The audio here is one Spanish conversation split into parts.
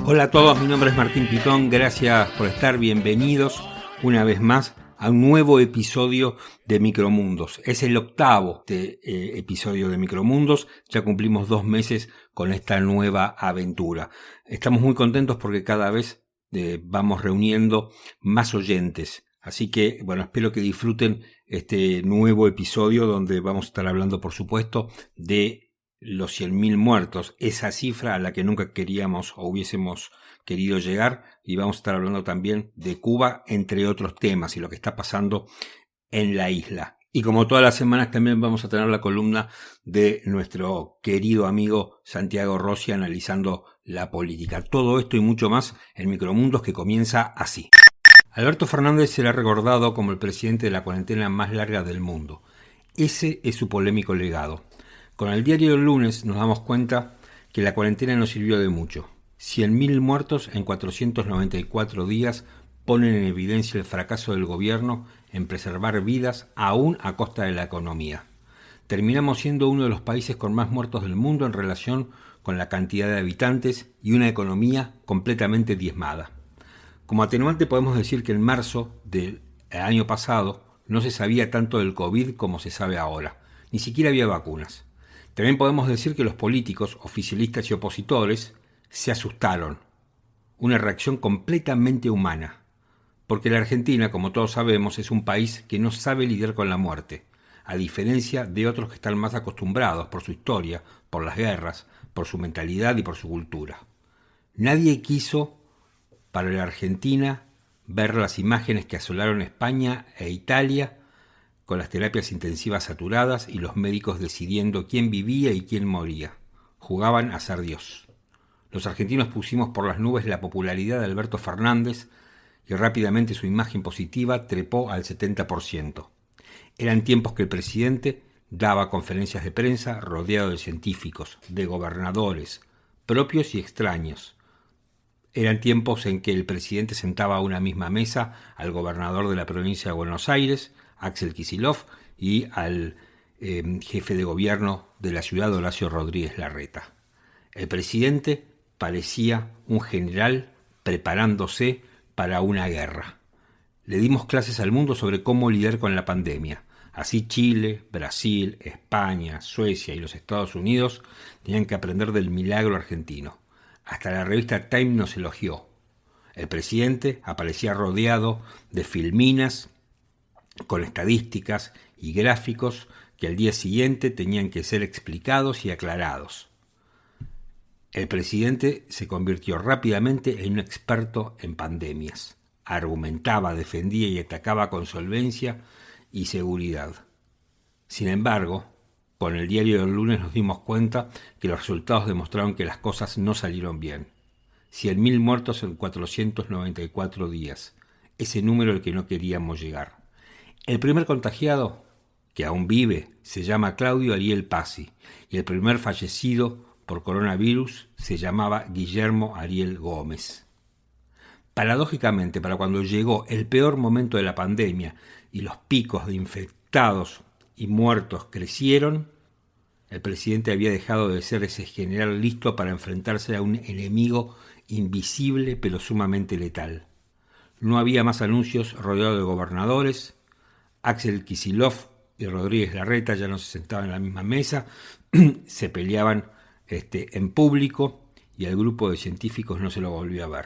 Hola a todos, mi nombre es Martín Pitón, gracias por estar, bienvenidos una vez más a un nuevo episodio de Micromundos. Es el octavo episodio de Micromundos, ya cumplimos 2 meses con esta nueva aventura. Estamos muy contentos porque cada vez vamos reuniendo más oyentes. Así que, bueno, espero que disfruten este nuevo episodio donde vamos a estar hablando, por supuesto, de los 100.000 muertos, esa cifra a la que nunca queríamos o hubiésemos querido llegar, y vamos a estar hablando también de Cuba, entre otros temas, y lo que está pasando en la isla. Y como todas las semanas también vamos a tener la columna de nuestro querido amigo Santiago Rossi analizando la política. Todo esto y mucho más en Micromundos, que comienza así. Alberto Fernández será recordado como el presidente de la cuarentena más larga del mundo. Ese es su polémico legado. Con el diario del lunes nos damos cuenta que la cuarentena no sirvió de mucho. 100.000 muertos en 494 días ponen en evidencia el fracaso del gobierno en preservar vidas aún a costa de la economía. Terminamos siendo uno de los países con más muertos del mundo en relación con la cantidad de habitantes y una economía completamente diezmada. Como atenuante podemos decir que en marzo del año pasado no se sabía tanto del COVID como se sabe ahora. Ni siquiera había vacunas. También podemos decir que los políticos, oficialistas y opositores se asustaron. Una reacción completamente humana. Porque la Argentina, como todos sabemos, es un país que no sabe lidiar con la muerte, a diferencia de otros que están más acostumbrados por su historia, por las guerras, por su mentalidad y por su cultura. Nadie quiso, para la Argentina, ver las imágenes que asolaron España e Italia con las terapias intensivas saturadas y los médicos decidiendo quién vivía y quién moría. Jugaban a ser Dios. Los argentinos pusimos por las nubes la popularidad de Alberto Fernández y rápidamente su imagen positiva trepó al 70%. Eran tiempos que el presidente daba conferencias de prensa rodeado de científicos, de gobernadores, propios y extraños. Eran tiempos en que el presidente sentaba a una misma mesa al gobernador de la provincia de Buenos Aires, Axel Kicillof, y al jefe de gobierno de la ciudad, Horacio Rodríguez Larreta. El presidente parecía un general preparándose para una guerra. Le dimos clases al mundo sobre cómo lidiar con la pandemia. Así Chile, Brasil, España, Suecia y los Estados Unidos tenían que aprender del milagro argentino. Hasta la revista Time nos elogió. El presidente aparecía rodeado de filminas con estadísticas y gráficos que al día siguiente tenían que ser explicados y aclarados. El presidente se convirtió rápidamente en un experto en pandemias. Argumentaba, defendía y atacaba con solvencia y seguridad. Sin embargo, con el diario del lunes nos dimos cuenta que los resultados demostraron que las cosas no salieron bien. 100.000 muertos en 494 días. Ese número al que no queríamos llegar. El primer contagiado, que aún vive, se llama Claudio Ariel Pazzi, y el primer fallecido por coronavirus se llamaba Guillermo Ariel Gómez. Paradójicamente, para cuando llegó el peor momento de la pandemia y los picos de infectados y muertos crecieron, el presidente había dejado de ser ese general listo para enfrentarse a un enemigo invisible pero sumamente letal. No había más anuncios rodeados de gobernadores. Axel Kicillof y Rodríguez Larreta ya no se sentaban en la misma mesa, se peleaban en público y al grupo de científicos no se lo volvió a ver.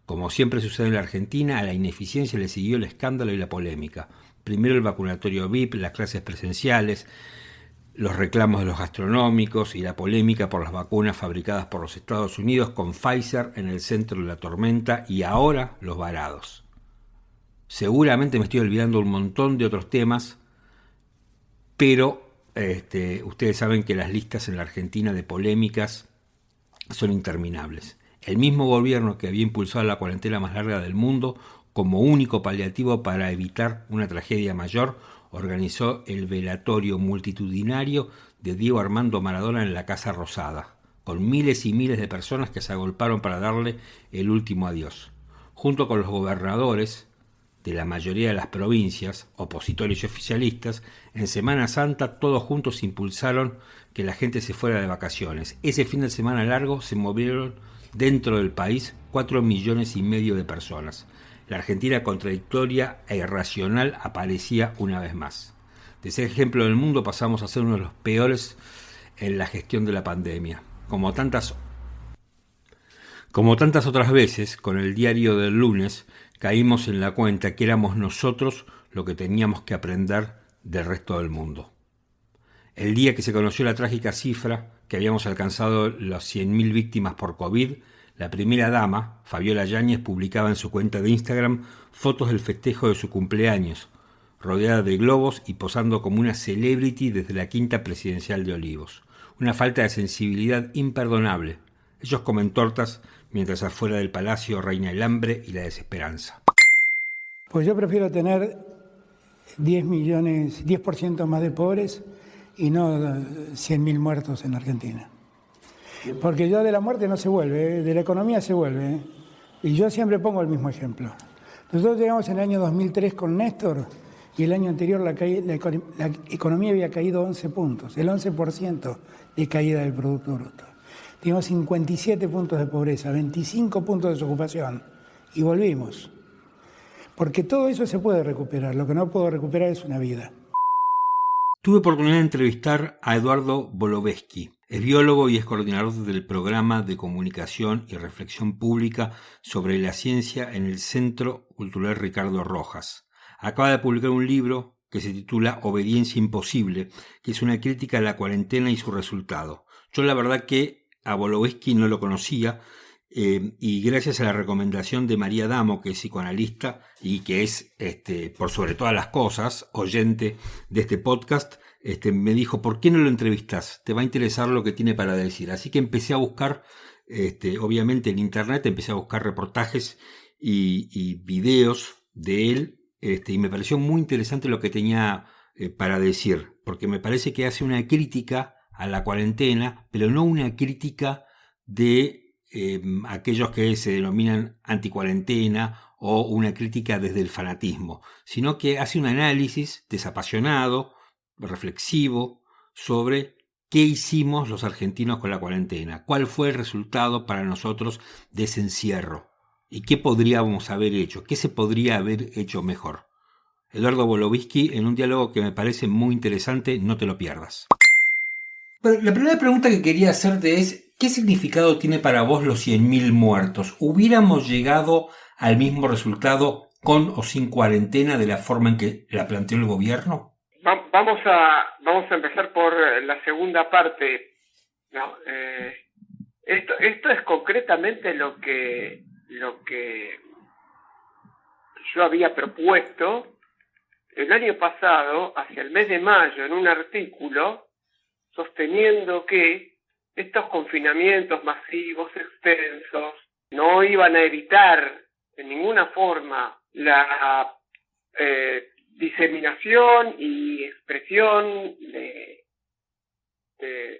Como siempre sucede en la Argentina, a la ineficiencia le siguió el escándalo y la polémica. Primero el vacunatorio VIP, las clases presenciales, los reclamos de los gastronómicos y la polémica por las vacunas fabricadas por los Estados Unidos con Pfizer en el centro de la tormenta y ahora los varados. Seguramente me estoy olvidando un montón de otros temas, pero ustedes saben que las listas en la Argentina de polémicas son interminables. El mismo gobierno que había impulsado la cuarentena más larga del mundo como único paliativo para evitar una tragedia mayor, organizó el velatorio multitudinario de Diego Armando Maradona en la Casa Rosada, con miles y miles de personas que se agolparon para darle el último adiós. Junto con los gobernadores de la mayoría de las provincias, opositores y oficialistas, en Semana Santa todos juntos impulsaron que la gente se fuera de vacaciones. Ese fin de semana largo se movieron dentro del país 4,5 millones de personas. La Argentina contradictoria e irracional aparecía una vez más. De ser ejemplo del mundo pasamos a ser uno de los peores en la gestión de la pandemia. Como tantas otras veces, con el diario del lunes, caímos en la cuenta que éramos nosotros lo que teníamos que aprender del resto del mundo. El día que se conoció la trágica cifra que habíamos alcanzado las 100.000 víctimas por COVID, la primera dama, Fabiola Yáñez, publicaba en su cuenta de Instagram fotos del festejo de su cumpleaños, rodeada de globos y posando como una celebrity desde la quinta presidencial de Olivos. Una falta de sensibilidad imperdonable. Ellos comen tortas mientras afuera del palacio reina el hambre y la desesperanza. Pues yo prefiero tener 10% más de pobres y no 100.000 muertos en Argentina. Porque ya de la muerte no se vuelve, de la economía se vuelve. Y yo siempre pongo el mismo ejemplo. Nosotros llegamos en el año 2003 con Néstor y el año anterior la economía había caído 11 puntos, el 11% de caída del Producto Bruto. Teníamos 57 puntos de pobreza, 25 puntos de desocupación y volvimos. Porque todo eso se puede recuperar, lo que no puedo recuperar es una vida. Tuve oportunidad de entrevistar a Eduardo Boloveski. Es biólogo y es coordinador del programa de comunicación y reflexión pública sobre la ciencia en el Centro Cultural Ricardo Rojas. Acaba de publicar un libro que se titula Obediencia Imposible, que es una crítica a la cuarentena y su resultado. Yo la verdad que a Boloveski no lo conocía, y gracias a la recomendación de María Damo, que es psicoanalista y que es, por sobre todas las cosas, oyente de este podcast, me dijo, ¿por qué no lo entrevistas? Te va a interesar lo que tiene para decir. Así que empecé a buscar, obviamente en internet, empecé a buscar reportajes y videos de él, y me pareció muy interesante lo que tenía para decir, porque me parece que hace una crítica a la cuarentena, pero no una crítica de aquellos que se denominan anticuarentena o una crítica desde el fanatismo, sino que hace un análisis desapasionado, reflexivo, sobre qué hicimos los argentinos con la cuarentena, cuál fue el resultado para nosotros de ese encierro y qué podríamos haber hecho, qué se podría haber hecho mejor. Eduardo Boloveski, en un diálogo que me parece muy interesante, no te lo pierdas. Pero la primera pregunta que quería hacerte es, ¿qué significado tiene para vos los 100.000 muertos? ¿Hubiéramos llegado al mismo resultado con o sin cuarentena de la forma en que la planteó el gobierno? Vamos a empezar por la segunda parte, ¿no? Esto es concretamente lo que yo había propuesto el año pasado, hacia el mes de mayo, en un artículo, sosteniendo que estos confinamientos masivos, extensos, no iban a evitar de ninguna forma la diseminación y expresión de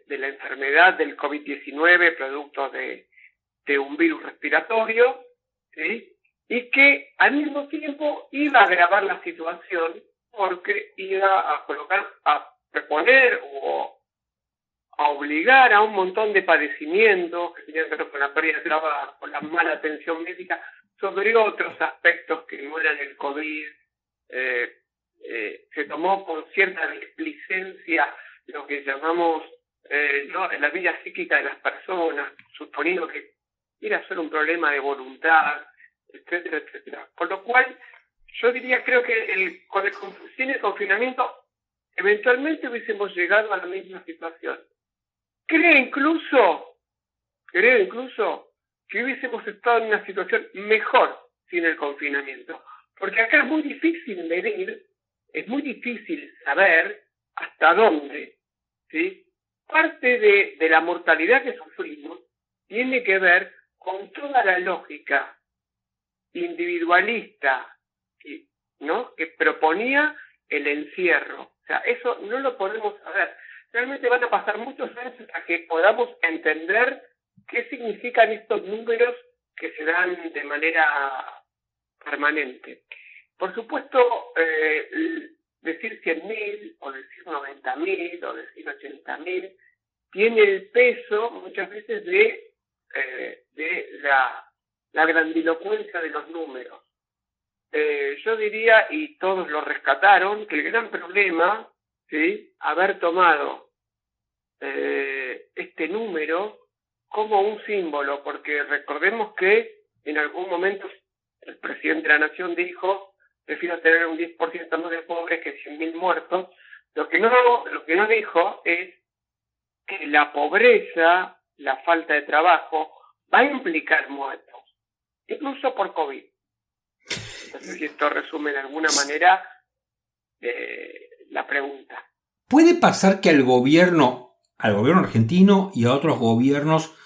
la enfermedad del COVID-19 producto de un virus respiratorio, ¿sí? Y que al mismo tiempo iba a agravar la situación porque iba a proponer o a obligar a un montón de padecimientos que tenían que ver con la pérdida de trabajo, con la mala atención médica, sobre otros aspectos que no eran el COVID. Se tomó con cierta displicencia lo que llamamos la vida psíquica de las personas, suponiendo que era solo un problema de voluntad, etcétera, etcétera. Con lo cual, yo diría, creo que sin el confinamiento, eventualmente hubiésemos llegado a la misma situación. Creo incluso que hubiésemos estado en una situación mejor sin el confinamiento. Porque acá es muy difícil medir, es muy difícil saber hasta dónde, ¿sí? Parte de la mortalidad que sufrimos tiene que ver con toda la lógica individualista, ¿no?, que proponía el encierro. O sea, eso no lo podemos saber. Realmente van a pasar muchos años hasta que podamos entender qué significan estos números que se dan de manera permanente. Por supuesto, decir 100.000 o decir 90.000 o decir 80.000 tiene el peso muchas veces de de la grandilocuencia de los números. Yo diría, y todos lo rescataron, que el gran problema, ¿sí?, haber tomado este número como un símbolo, porque recordemos que en algún momento el presidente de la Nación dijo: prefiero tener un 10% más de pobres que 100.000 muertos. Lo que no dijo es que la pobreza, la falta de trabajo, va a implicar muertos, incluso por COVID. Entonces, si esto resume de alguna manera la pregunta. ¿Puede pasar que al gobierno argentino y a otros gobiernos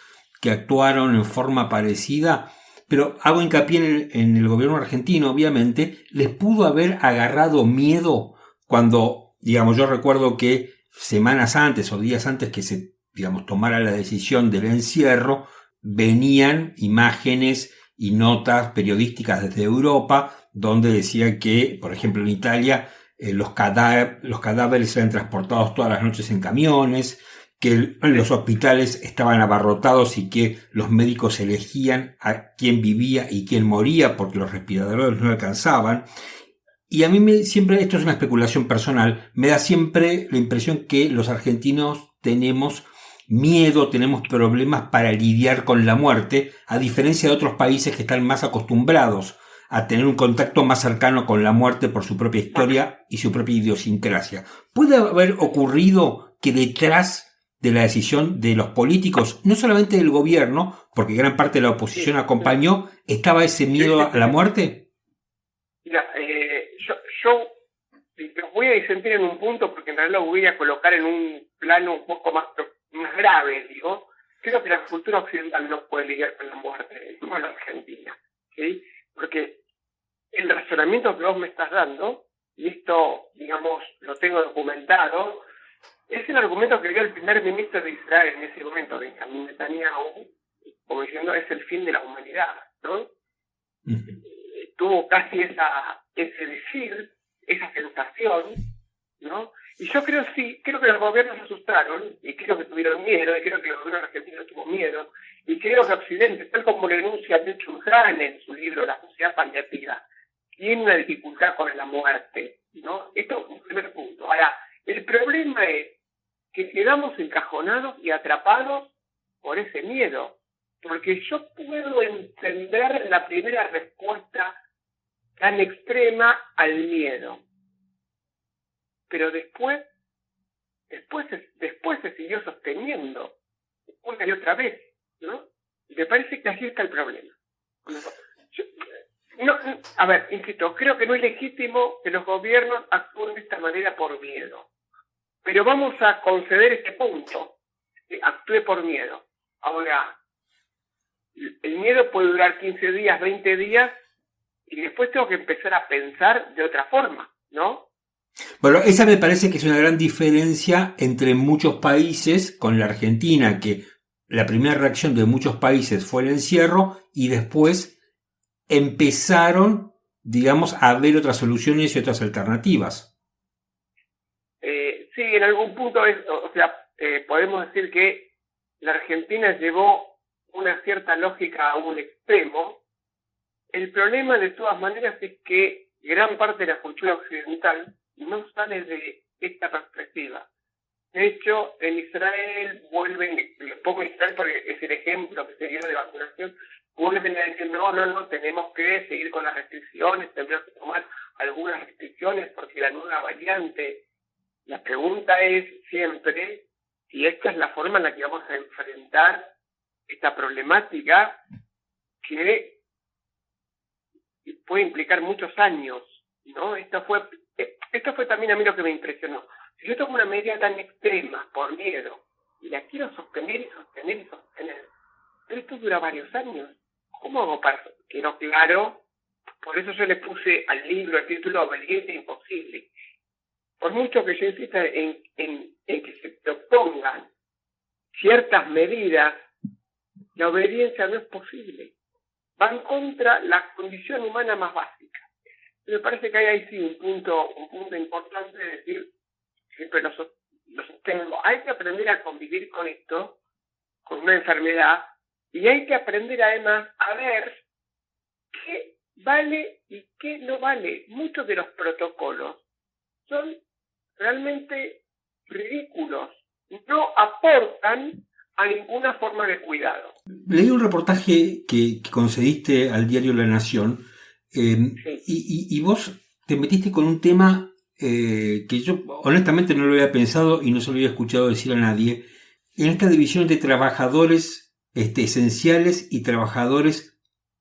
que actuaron en forma parecida, pero hago hincapié en el gobierno argentino, obviamente, les pudo haber agarrado miedo cuando, digamos, yo recuerdo que semanas antes o días antes que se, digamos, tomara la decisión del encierro, venían imágenes y notas periodísticas desde Europa donde decía que, por ejemplo, en Italia los cadáveres eran transportados todas las noches en camiones, que los hospitales estaban abarrotados y que los médicos elegían a quién vivía y quién moría porque los respiradores no alcanzaban. Y a mí siempre, esto es una especulación personal, me da siempre la impresión que los argentinos tenemos miedo, tenemos problemas para lidiar con la muerte, a diferencia de otros países que están más acostumbrados a tener un contacto más cercano con la muerte por su propia historia y su propia idiosincrasia. ¿Puede haber ocurrido que detrás de la decisión de los políticos, no solamente del gobierno, porque gran parte de la oposición acompañó, estaba ese miedo a la muerte? Mira, yo los voy a disentir en un punto, porque en realidad lo voy a colocar en un plano un poco más grave, digo. Creo que la cultura occidental no puede lidiar con la muerte, no la Argentina, ¿sí? Porque el razonamiento que vos me estás dando, y esto, digamos, lo tengo documentado, es el argumento que dio el primer ministro de Israel en ese momento, Benjamin Netanyahu, como diciendo: es el fin de la humanidad, ¿no? Tuvo casi ese decir, esa sensación, ¿no? Y yo creo que los gobiernos se asustaron, y creo que tuvieron miedo, y creo que el gobierno argentino tuvo miedo, y creo que Occidente, tal como lo enuncia Byung-Chul Han en su libro La sociedad paliativa, tiene una dificultad con la muerte, ¿no? Esto es un primer punto. Ahora, el problema es que quedamos encajonados y atrapados por ese miedo, porque yo puedo entender la primera respuesta tan extrema al miedo, pero después se siguió sosteniendo una y otra vez, ¿no? Y me parece que así está el problema. A ver, insisto, creo que no es legítimo que los gobiernos actúen de esta manera por miedo, pero vamos a conceder este punto: actúe por miedo. Ahora, el miedo puede durar 15 días, 20 días, y después tengo que empezar a pensar de otra forma, ¿no? Bueno, esa me parece que es una gran diferencia entre muchos países, con la Argentina, que la primera reacción de muchos países fue el encierro y después empezaron, digamos, a ver otras soluciones y otras alternativas. Sí, en algún punto podemos decir que la Argentina llevó una cierta lógica a un extremo. El problema, de todas maneras, es que gran parte de la cultura occidental no sale de esta perspectiva. De hecho, en Israel les pongo Israel porque es el ejemplo que se dio de vacunación, vuelven a decir: no, tenemos que seguir con las restricciones, tenemos que tomar algunas restricciones porque la nueva variante. La pregunta es siempre si esta es la forma en la que vamos a enfrentar esta problemática que puede implicar muchos años, ¿no? Esto fue también a mí lo que me impresionó. Si yo tomo una medida tan extrema por miedo y la quiero sostener, pero esto dura varios años, ¿cómo hago para que no? Claro, por eso yo le puse al libro el título Obediente Imposible. Por mucho que yo insista en que se propongan ciertas medidas, la obediencia no es posible. Van contra la condición humana más básica. Me parece que hay ahí sí un punto importante de decir, siempre lo sostengo, hay que aprender a convivir con esto, con una enfermedad Y hay que aprender además a ver qué vale y qué no vale. Muchos de los protocolos son realmente ridículos, no aportan a ninguna forma de cuidado. Leí un reportaje que concediste al diario La Nación, Sí. y vos te metiste con un tema que yo honestamente no lo había pensado y no se lo había escuchado decir a nadie, en esta división de trabajadores esenciales y trabajadores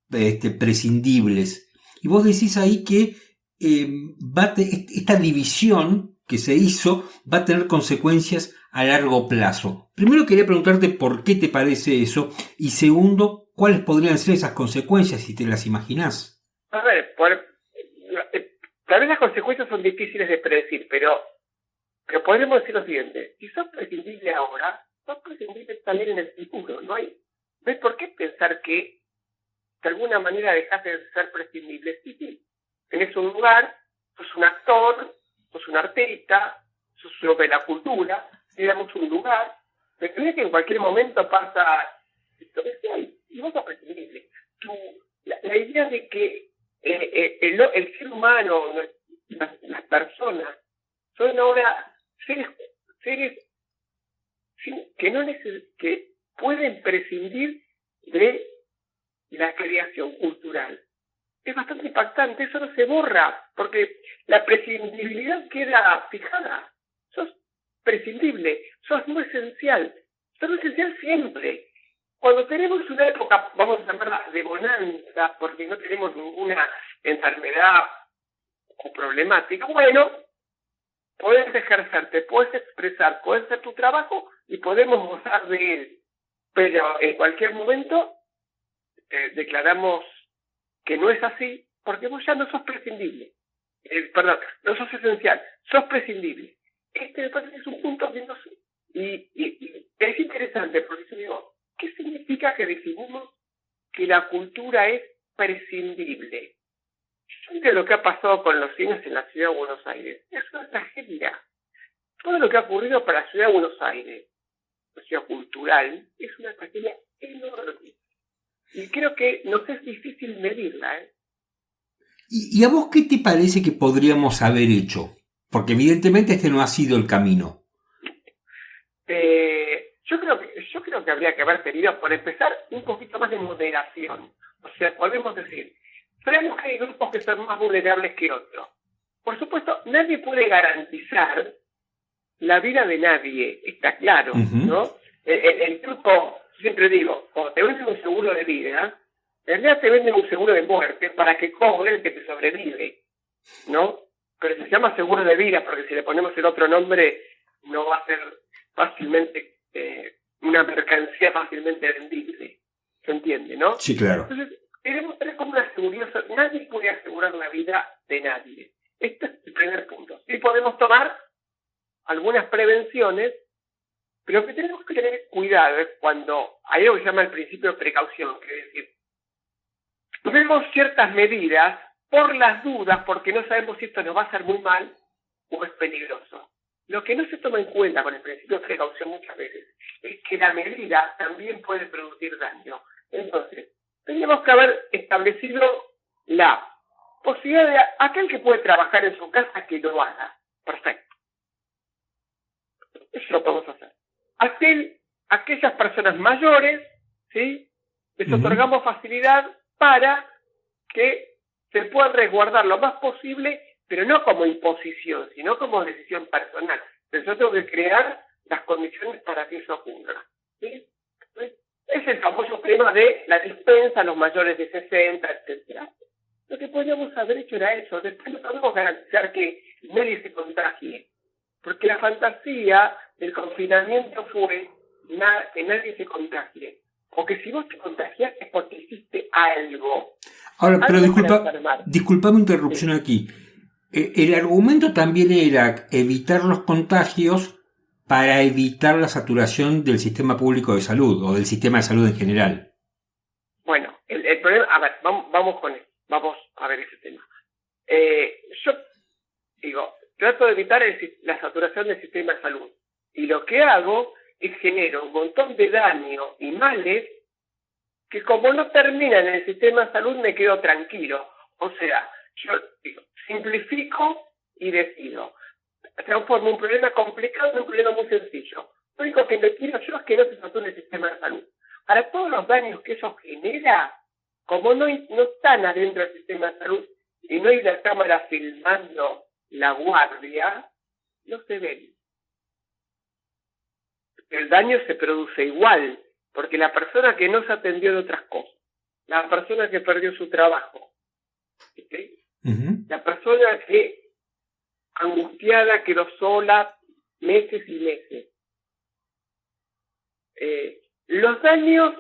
prescindibles. Y vos decís ahí que esta división que se hizo va a tener consecuencias a largo plazo. Primero quería preguntarte por qué te parece eso y segundo, cuáles podrían ser esas consecuencias si te las imaginás. A ver, tal vez las consecuencias son difíciles de predecir, pero podemos decir lo siguiente: si sos prescindible ahora, sos prescindible también en el futuro. No hay por qué pensar que de alguna manera dejas de ser prescindible. Sí, tenés un lugar, sos un actor, sos un artista, sos uno de la cultura, te damos un lugar, pero crees que en cualquier momento pasa esto y vos sos prescindible. La idea de que el ser humano, las personas, son ahora seres que pueden prescindir de la creación cultural. Es bastante impactante, eso no se borra, porque la prescindibilidad queda fijada. Sos prescindible, sos no esencial siempre. Cuando tenemos una época, vamos a llamarla de bonanza, porque no tenemos ninguna enfermedad o problemática, bueno, podés ejercerte, podés expresar, podés hacer tu trabajo y podemos gozar de él. Pero en cualquier momento declaramos que no es así, porque vos ya no sos prescindible. No sos esencial, sos prescindible. Este me parece que es un punto que no sé. Y es interesante, porque yo digo, ¿qué significa que definimos que la cultura es prescindible? Fíjate lo que ha pasado con los cines en la ciudad de Buenos Aires. Es una tragedia. Todo lo que ha ocurrido para la ciudad de Buenos Aires, la ciudad cultural, es una tragedia enorme. Y creo que nos es difícil medirla. ¿Y a vos qué te parece que podríamos haber hecho? Porque evidentemente este no ha sido el camino. Yo creo que habría que haber tenido, por empezar, un poquito más de moderación. O sea, podemos decir, sabemos que hay grupos que son más vulnerables que otros. Por supuesto, nadie puede garantizar la vida de nadie, está claro, ¿no? El grupo, siempre digo, cuando te venden un seguro de vida, en realidad te venden un seguro de muerte para que cobre el que te sobrevive, ¿no? Pero se llama seguro de vida porque si le ponemos el otro nombre no va a ser fácilmente una mercancía fácilmente vendible. ¿Se entiende, no? Sí, claro. Entonces, queremos tener como una seguridad. Nadie puede asegurar la vida de nadie. Este es el primer punto. Sí podemos tomar algunas prevenciones, pero lo que tenemos que tener cuidado es cuando hay algo que se llama el principio de precaución, que es decir, tomemos ciertas medidas por las dudas, porque no sabemos si esto nos va a hacer muy mal o es peligroso. Lo que no se toma en cuenta con el principio de precaución muchas veces es que la medida también puede producir daño. Entonces, tendríamos que haber establecido la posibilidad de aquel que puede trabajar en su casa que lo haga. Perfecto. Eso lo podemos hacer. Aquellas personas mayores, ¿sí? Les otorgamos facilidad para que se puedan resguardar lo más posible, pero no como imposición, sino como decisión personal. Nosotros tenemos que crear las condiciones para que eso ocurra, ¿sí? Es el famoso tema de la dispensa a los mayores de 60, etc. Lo que podríamos haber hecho era eso. Después no podemos garantizar que nadie se contagie, porque la fantasía del confinamiento fue que nadie se contagie. O que si vos te contagias es porque hiciste algo. Ahora, pero disculpa mi interrupción aquí. El argumento también era evitar los contagios para evitar la saturación del sistema público de salud o del sistema de salud en general. Bueno, el problema, a ver, vamos con eso, vamos a ver ese tema. Yo digo, trato de evitar la saturación del sistema de salud. Y lo que hago es genero un montón de daño y males que como no termina en el sistema de salud me quedo tranquilo. O sea, yo digo, simplifico y decido. Transformo un problema complicado en un problema muy sencillo. Lo único que me quiero yo es que no se sature el sistema de salud. Para todos los daños que eso genera, como no están adentro del sistema de salud y no hay la cámara filmando la guardia, no se ven. El daño se produce igual, porque la persona que no se atendió de otras cosas, la persona que perdió su trabajo, ¿sí? La persona que angustiada quedó sola meses y meses. Los daños,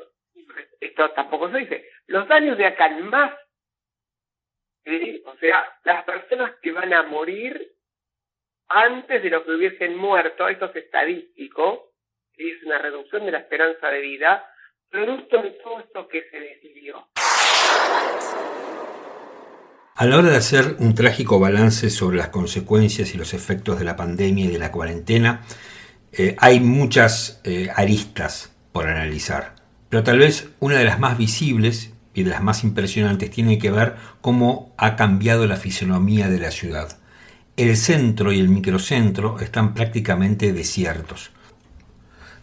esto tampoco se dice, los daños de acá en más, ¿sí? O sea, las personas que van a morir antes de lo que hubiesen muerto, esto es estadístico, ¿sí? Es una reducción de la esperanza de vida, producto de todo esto que se decidió. A la hora de hacer un trágico balance sobre las consecuencias y los efectos de la pandemia y de la cuarentena, hay muchas aristas por analizar, pero tal vez una de las más visibles y de las más impresionantes tiene que ver cómo ha cambiado la fisonomía de la ciudad. El centro y el microcentro están prácticamente desiertos.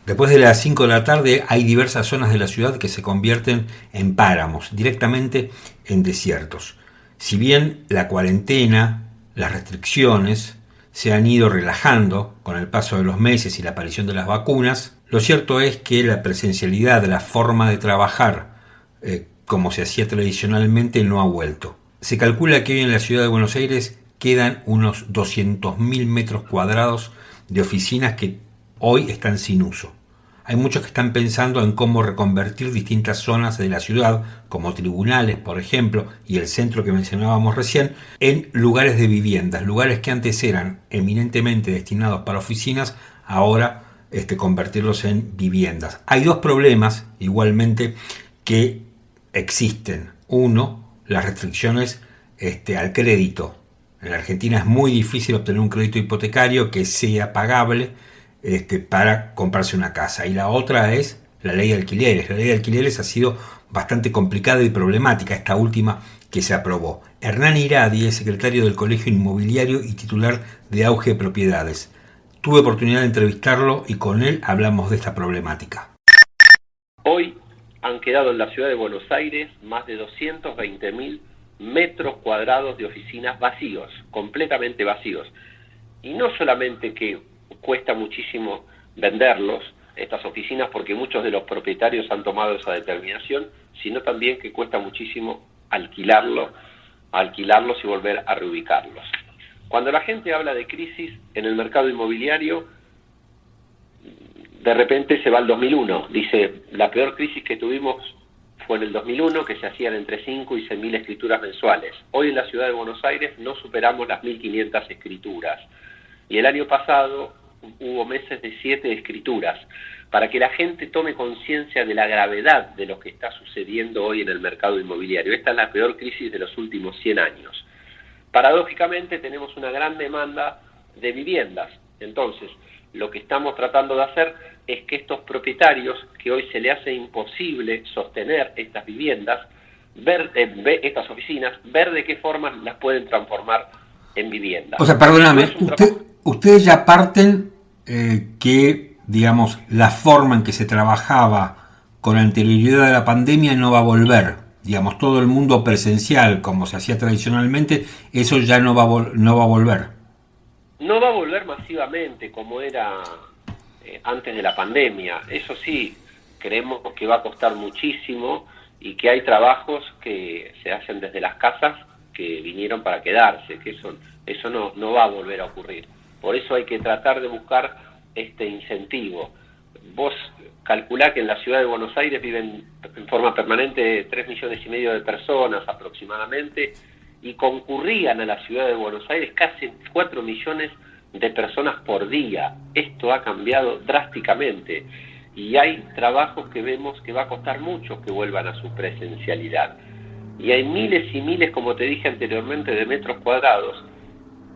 Después de las 5 de la tarde hay diversas zonas de la ciudad que se convierten en páramos, directamente en desiertos. Si bien la cuarentena, las restricciones se han ido relajando con el paso de los meses y la aparición de las vacunas, lo cierto es que la presencialidad, la forma de trabajar como se hacía tradicionalmente, no ha vuelto. Se calcula que hoy en la ciudad de Buenos Aires quedan unos 200.000 metros cuadrados de oficinas que hoy están sin uso. Hay muchos que están pensando en cómo reconvertir distintas zonas de la ciudad, como tribunales, por ejemplo, y el centro que mencionábamos recién, en lugares de viviendas, lugares que antes eran eminentemente destinados para oficinas, ahora convertirlos en viviendas. Hay dos problemas, igualmente, que existen. Uno, las restricciones al crédito. En la Argentina es muy difícil obtener un crédito hipotecario que sea pagable para comprarse una casa. Y la otra es la ley de alquileres. La ley de alquileres ha sido bastante complicada y problemática, esta última que se aprobó. Hernán Iradi es secretario del Colegio Inmobiliario y titular de Auge de Propiedades. Tuve oportunidad de entrevistarlo y con él hablamos de esta problemática. Hoy han quedado en la ciudad de Buenos Aires más de 220.000 metros cuadrados de oficinas vacíos, completamente vacíos. Y no solamente que cuesta muchísimo venderlos, estas oficinas, porque muchos de los propietarios han tomado esa determinación, sino también que cuesta muchísimo alquilarlos y volver a reubicarlos. Cuando la gente habla de crisis en el mercado inmobiliario, de repente se va al 2001. Dice, la peor crisis que tuvimos fue en el 2001, que se hacían entre 5 y 6.000 escrituras mensuales. Hoy en la ciudad de Buenos Aires no superamos las 1.500 escrituras. Y el año pasado hubo meses de 7 escrituras, para que la gente tome conciencia de la gravedad de lo que está sucediendo hoy en el mercado inmobiliario. Esta es la peor crisis de los últimos 100 años. Paradójicamente tenemos una gran demanda de viviendas. Entonces, lo que estamos tratando de hacer es que estos propietarios, que hoy se le hace imposible sostener estas viviendas, ver estas oficinas, ver de qué forma las pueden transformar en viviendas. O sea, perdóname, ustedes ya parten que, digamos, la forma en que se trabajaba con anterioridad a la pandemia no va a volver. Digamos, todo el mundo presencial, como se hacía tradicionalmente, eso ya no va a volver. No va a volver masivamente como era antes de la pandemia. Eso sí, creemos que va a costar muchísimo y que hay trabajos que se hacen desde las casas que vinieron para quedarse, que eso no va a volver a ocurrir. Por eso hay que tratar de buscar este incentivo. Vos calculá que en la ciudad de Buenos Aires viven en forma permanente 3,5 millones de personas aproximadamente, y concurrían a la ciudad de Buenos Aires casi 4 millones de personas por día. Esto ha cambiado drásticamente y hay trabajos que vemos que va a costar mucho que vuelvan a su presencialidad. Y hay miles y miles, como te dije anteriormente, de metros cuadrados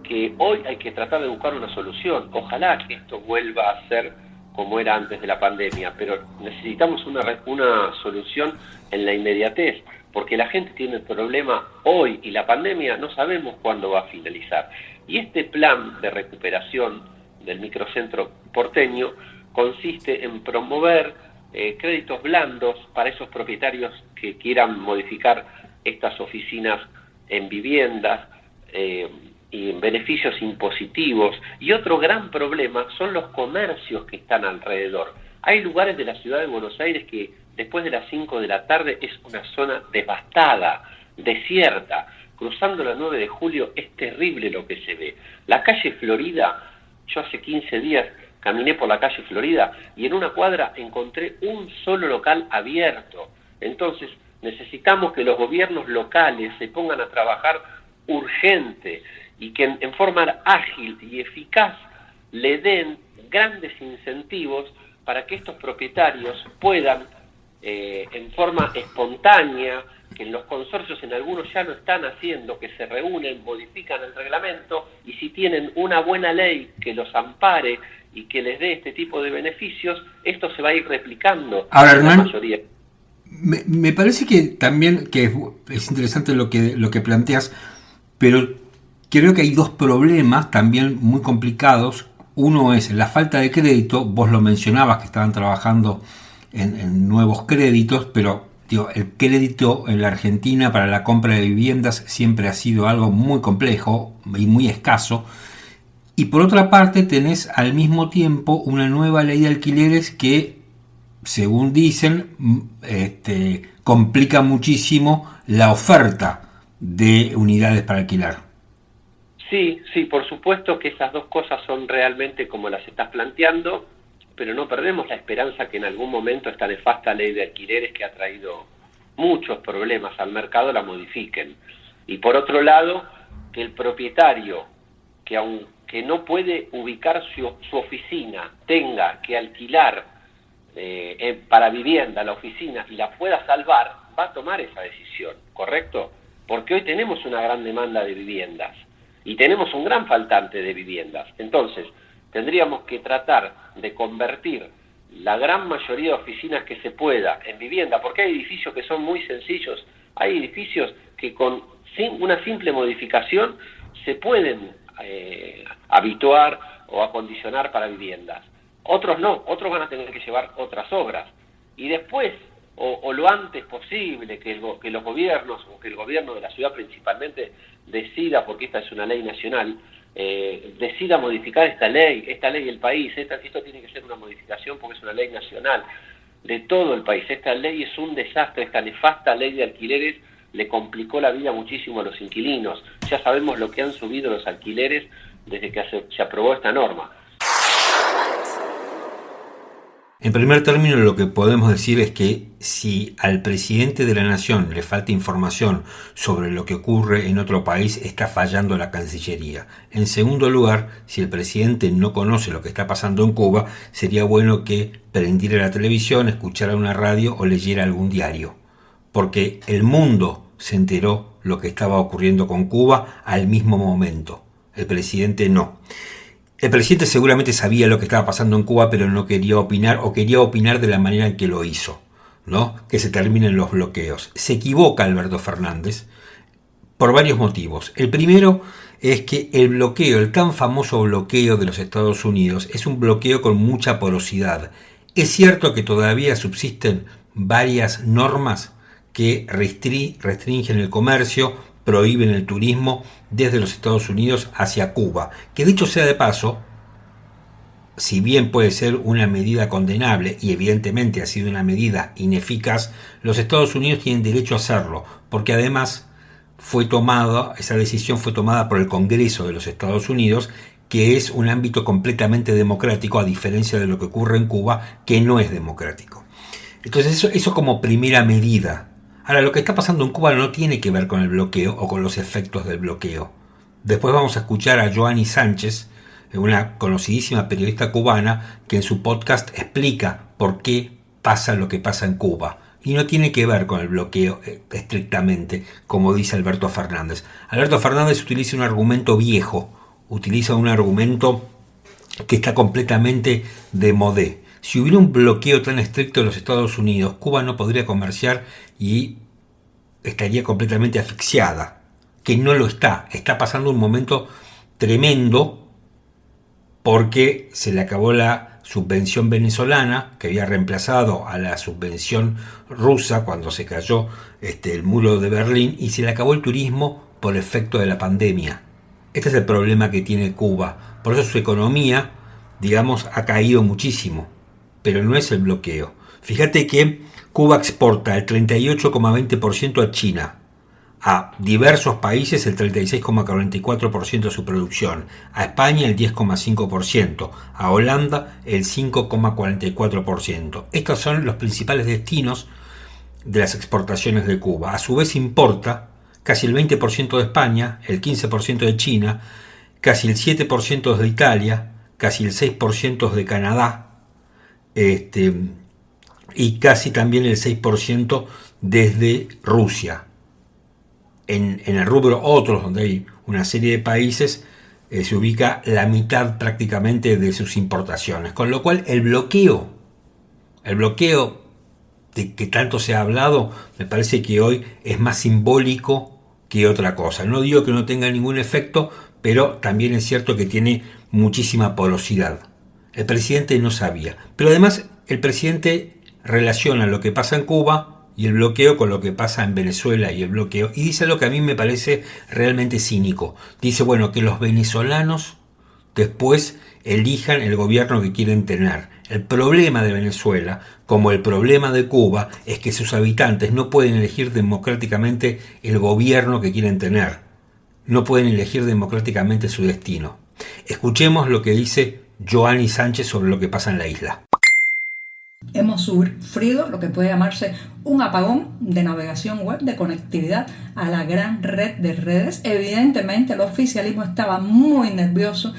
que hoy hay que tratar de buscar una solución. Ojalá que esto vuelva a ser como era antes de la pandemia, pero necesitamos una solución en la inmediatez, porque la gente tiene el problema hoy y la pandemia no sabemos cuándo va a finalizar. Y este plan de recuperación del microcentro porteño consiste en promover créditos blandos para esos propietarios que quieran modificar estas oficinas en viviendas y en beneficios impositivos. Y otro gran problema son los comercios que están alrededor. Hay lugares de la ciudad de Buenos Aires que después de las 5 de la tarde es una zona devastada, desierta. Cruzando la 9 de julio es terrible lo que se ve. La calle Florida, yo hace 15 días caminé por la calle Florida y en una cuadra encontré un solo local abierto. Entonces necesitamos que los gobiernos locales se pongan a trabajar urgente y que en forma ágil y eficaz le den grandes incentivos para que estos propietarios puedan, en forma espontánea, que en los consorcios en algunos ya lo están haciendo, que se reúnen, modifican el reglamento, y si tienen una buena ley que los ampare y que les dé este tipo de beneficios, esto se va a ir replicando. Ahora, en Hernán, la mayoría. Me parece que también que es interesante lo que planteas, pero creo que hay dos problemas también muy complicados. Uno es la falta de crédito. Vos lo mencionabas, que estaban trabajando en nuevos créditos, pero el crédito en la Argentina para la compra de viviendas siempre ha sido algo muy complejo y muy escaso. Y por otra parte tenés al mismo tiempo una nueva ley de alquileres que, según dicen, complica muchísimo la oferta de unidades para alquilar. Sí, por supuesto que esas dos cosas son realmente como las estás planteando, pero no perdemos la esperanza que en algún momento esta nefasta ley de alquileres, que ha traído muchos problemas al mercado, la modifiquen. Y por otro lado, que el propietario, que aunque no puede ubicar su oficina, tenga que alquilar para vivienda la oficina y la pueda salvar, va a tomar esa decisión, ¿correcto? Porque hoy tenemos una gran demanda de viviendas y tenemos un gran faltante de viviendas. Entonces, tendríamos que tratar de convertir la gran mayoría de oficinas que se pueda en vivienda, porque hay edificios que son muy sencillos, hay edificios que con una simple modificación se pueden habituar o acondicionar para viviendas. Otros no, otros van a tener que llevar otras obras. Y después, o lo antes posible, que los gobiernos, o que el gobierno de la ciudad principalmente decida, porque esta es una ley nacional, decida modificar esta ley del país. Esto tiene que ser una modificación porque es una ley nacional de todo el país. Esta ley es un desastre. Esta nefasta ley de alquileres le complicó la vida muchísimo a los inquilinos. Ya sabemos lo que han subido los alquileres desde que se aprobó esta norma. En primer término, lo que podemos decir es que si al presidente de la nación le falta información sobre lo que ocurre en otro país, está fallando la Cancillería. En segundo lugar, si el presidente no conoce lo que está pasando en Cuba, sería bueno que prendiera la televisión, escuchara una radio o leyera algún diario, porque el mundo se enteró lo que estaba ocurriendo con Cuba al mismo momento. El presidente no. El presidente seguramente sabía lo que estaba pasando en Cuba, pero no quería opinar, o quería opinar de la manera en que lo hizo, ¿no? Que se terminen los bloqueos. Se equivoca Alberto Fernández por varios motivos. El primero es que el tan famoso bloqueo de los Estados Unidos, es un bloqueo con mucha porosidad. Es cierto que todavía subsisten varias normas que restringen el comercio, prohíben el turismo desde los Estados Unidos hacia Cuba, que dicho sea de paso, si bien puede ser una medida condenable y evidentemente ha sido una medida ineficaz, los Estados Unidos tienen derecho a hacerlo, porque además esa decisión fue tomada por el Congreso de los Estados Unidos, que es un ámbito completamente democrático, a diferencia de lo que ocurre en Cuba, que no es democrático. Entonces eso como primera medida. Ahora, lo que está pasando en Cuba no tiene que ver con el bloqueo o con los efectos del bloqueo. Después vamos a escuchar a Joanny Sánchez, una conocidísima periodista cubana, que en su podcast explica por qué pasa lo que pasa en Cuba. Y no tiene que ver con el bloqueo estrictamente, como dice Alberto Fernández. Alberto Fernández utiliza un argumento viejo, utiliza un argumento que está completamente de modé. Si hubiera un bloqueo tan estricto de los Estados Unidos, Cuba no podría comerciar y estaría completamente asfixiada, que no lo está pasando un momento tremendo porque se le acabó la subvención venezolana que había reemplazado a la subvención rusa cuando se cayó el muro de Berlín, y se le acabó el turismo por efecto de la pandemia. Este es el problema que tiene Cuba, por eso su economía, digamos, ha caído muchísimo, pero no es el bloqueo. Fíjate que Cuba exporta el 38,20% a China, a diversos países el 36,44% de su producción, a España el 10,5%, a Holanda el 5,44%. Estos son los principales destinos de las exportaciones de Cuba. A su vez importa casi el 20% de España, el 15% de China, casi el 7% de Italia, casi el 6% de Canadá, y casi también el 6% desde Rusia. En el rubro otros, donde hay una serie de países, se ubica la mitad prácticamente de sus importaciones. Con lo cual el bloqueo de que tanto se ha hablado, me parece que hoy es más simbólico que otra cosa. No digo que no tenga ningún efecto, pero también es cierto que tiene muchísima porosidad. El presidente no sabía, pero además el presidente relaciona lo que pasa en Cuba y el bloqueo con lo que pasa en Venezuela y el bloqueo, y dice lo que a mí me parece realmente cínico. Dice, bueno, que los venezolanos después elijan el gobierno que quieren tener. El problema de Venezuela, como el problema de Cuba, es que sus habitantes no pueden elegir democráticamente el gobierno que quieren tener. No pueden elegir democráticamente su destino. Escuchemos lo que dice Joanny Sánchez sobre lo que pasa en la isla. Hemos sufrido lo que puede llamarse un apagón de navegación web, de conectividad a la gran red de redes. Evidentemente el oficialismo estaba muy nervioso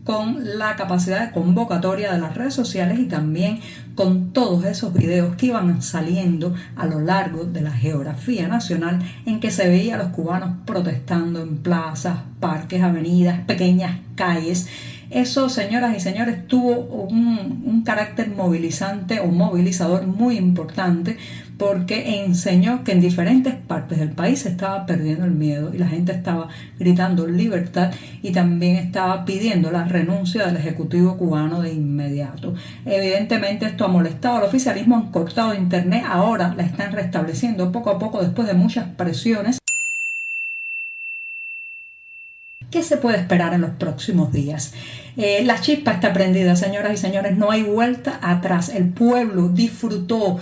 con la capacidad de convocatoria de las redes sociales y también con todos esos videos que iban saliendo a lo largo de la geografía nacional, en que se veía a los cubanos protestando en plazas, parques, avenidas, pequeñas calles. Eso, señoras y señores, tuvo un carácter movilizante o movilizador muy importante, porque enseñó que en diferentes partes del país se estaba perdiendo el miedo y la gente estaba gritando libertad y también estaba pidiendo la renuncia del Ejecutivo cubano de inmediato. Evidentemente esto ha molestado al oficialismo, han cortado internet, ahora la están restableciendo poco a poco después de muchas presiones. ¿Qué se puede esperar en los próximos días? La chispa está prendida, señoras y señores, no hay vuelta atrás. El pueblo disfrutó,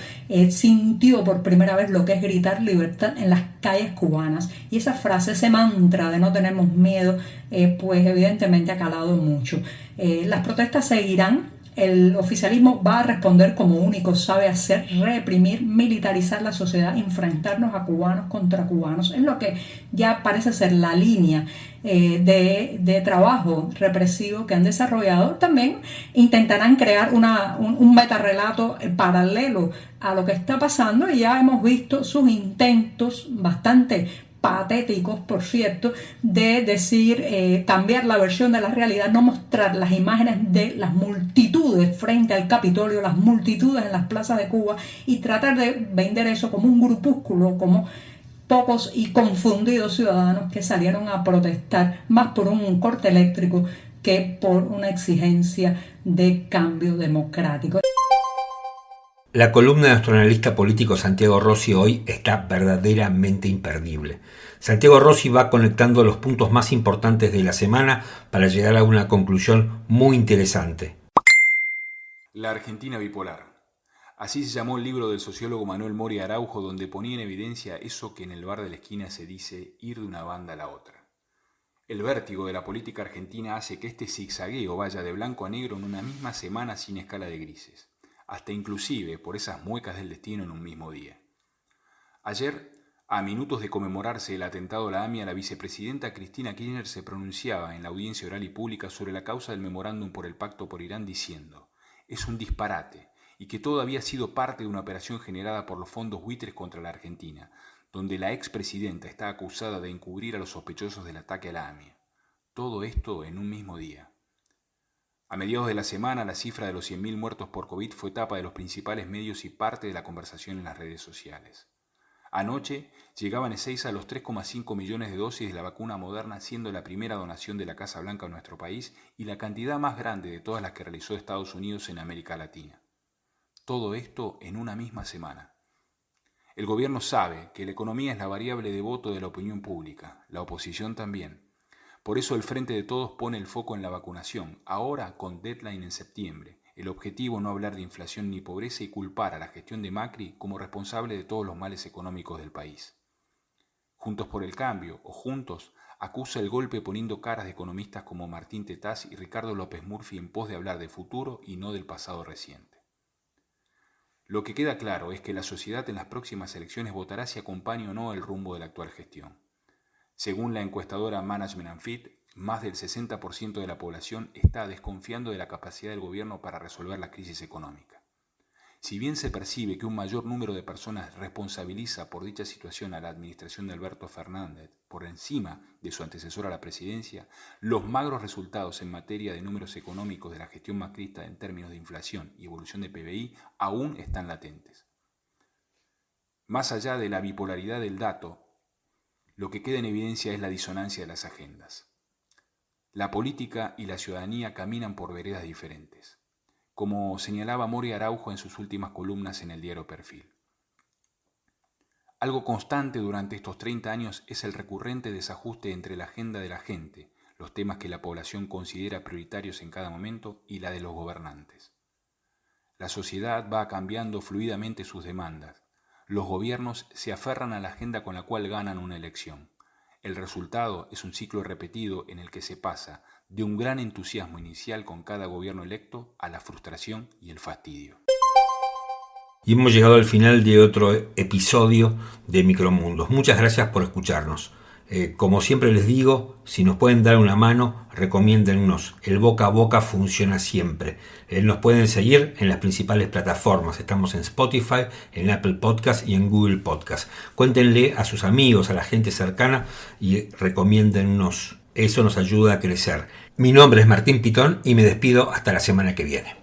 sintió por primera vez lo que es gritar libertad en las calles cubanas. Y esa frase, ese mantra de no tenemos miedo, pues evidentemente ha calado mucho. Las protestas seguirán. El oficialismo va a responder como único sabe hacer: reprimir, militarizar la sociedad, enfrentarnos a cubanos contra cubanos. Es lo que ya parece ser la línea de trabajo represivo que han desarrollado. También intentarán crear un metarrelato paralelo a lo que está pasando, y ya hemos visto sus intentos bastante patéticos, por cierto, de decir, cambiar la versión de la realidad, no mostrar las imágenes de las multitudes frente al Capitolio, las multitudes en las plazas de Cuba, y tratar de vender eso como un grupúsculo, como pocos y confundidos ciudadanos que salieron a protestar más por un corte eléctrico que por una exigencia de cambio democrático. La columna de nuestro analista político Santiago Rossi hoy está verdaderamente imperdible. Santiago Rossi va conectando los puntos más importantes de la semana para llegar a una conclusión muy interesante. La Argentina bipolar. Así se llamó el libro del sociólogo Manuel Moria Araujo, donde ponía en evidencia eso que en el bar de la esquina se dice ir de una banda a la otra. El vértigo de la política argentina hace que este zigzagueo vaya de blanco a negro en una misma semana sin escala de grises, hasta inclusive por esas muecas del destino en un mismo día. Ayer, a minutos de conmemorarse el atentado a la AMIA, la vicepresidenta Cristina Kirchner se pronunciaba en la audiencia oral y pública sobre la causa del memorándum por el pacto por Irán, diciendo: es un disparate, y que todo había sido parte de una operación generada por los fondos buitres contra la Argentina, donde la expresidenta está acusada de encubrir a los sospechosos del ataque a la AMIA. Todo esto en un mismo día. A mediados de la semana, la cifra de los 100.000 muertos por COVID fue tapa de los principales medios y parte de la conversación en las redes sociales. Anoche llegaban Ezeiza a los 3,5 millones de dosis de la vacuna Moderna, siendo la primera donación de la Casa Blanca a nuestro país y la cantidad más grande de todas las que realizó Estados Unidos en América Latina. Todo esto en una misma semana. El gobierno sabe que la economía es la variable de voto de la opinión pública, la oposición también. Por eso el Frente de Todos pone el foco en la vacunación, ahora con deadline en septiembre. El objetivo no hablar de inflación ni pobreza y culpar a la gestión de Macri como responsable de todos los males económicos del país. Juntos por el Cambio, o Juntos, acusa el golpe poniendo caras de economistas como Martín Tetaz y Ricardo López Murphy en pos de hablar de futuro y no del pasado reciente. Lo que queda claro es que la sociedad en las próximas elecciones votará si acompaña o no el rumbo de la actual gestión. Según la encuestadora Management and Fit, más del 60% de la población está desconfiando de la capacidad del gobierno para resolver la crisis económica. Si bien se percibe que un mayor número de personas responsabiliza por dicha situación a la administración de Alberto Fernández por encima de su antecesor a la presidencia, los magros resultados en materia de números económicos de la gestión macrista en términos de inflación y evolución de PBI aún están latentes. Más allá de la bipolaridad del dato, lo que queda en evidencia es la disonancia de las agendas. La política y la ciudadanía caminan por veredas diferentes, como señalaba Moria Araujo en sus últimas columnas en el diario Perfil. Algo constante durante estos 30 años es el recurrente desajuste entre la agenda de la gente, los temas que la población considera prioritarios en cada momento, y la de los gobernantes. La sociedad va cambiando fluidamente sus demandas. Los gobiernos se aferran a la agenda con la cual ganan una elección. El resultado es un ciclo repetido en el que se pasa de un gran entusiasmo inicial con cada gobierno electo a la frustración y el fastidio. Y hemos llegado al final de otro episodio de Micromundos. Muchas gracias por escucharnos. Como siempre les digo, si nos pueden dar una mano, recomiéndennos. El boca a boca funciona siempre. Nos pueden seguir en las principales plataformas. Estamos en Spotify, en Apple Podcast y en Google Podcast. Cuéntenle a sus amigos, a la gente cercana y recomiéndennos. Eso nos ayuda a crecer. Mi nombre es Martín Pitón y me despido hasta la semana que viene.